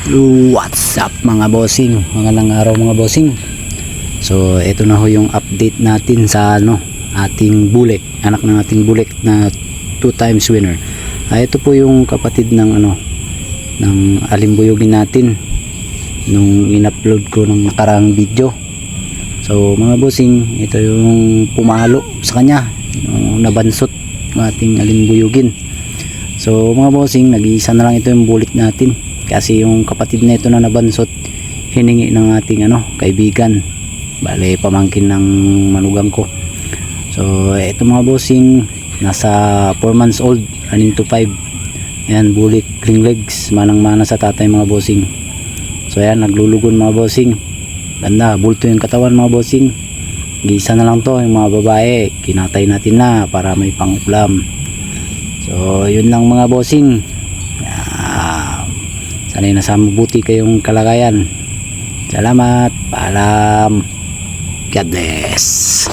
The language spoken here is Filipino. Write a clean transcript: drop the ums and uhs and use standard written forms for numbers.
What's up mga bossing, mga lang araw mga bossing. So ito na ho yung update natin sa ating bulek, anak ng ating bulek na 2 times winner. Ito po yung kapatid ng ng alimbuyugin natin nung in-upload ko ng nakaraang video. So mga bossing, ito yung pumalo sa kanya, yung nabansot ng ating alimbuyugin. So mga bossing, nag-iisa na lang ito yung bulek natin. Kasi yung kapatid na ito na nabansot, hiningi ng ating kaibigan, bale pamangkin ng manugang ko. So ito mga bossing, nasa 4 months old, running to 5. Ayan, bulik, ring legs, manang mana sa tatay mga bossing. So ayan, naglulugon mga bossing, ganda, bulto yung katawan mga bossing. Gisa na lang to, yung mga babae kinatay natin na para may pang-ulam. So yun lang mga bossing. Sana'y nasa mabuti kayong kalagayan. Salamat. Paalam. God bless.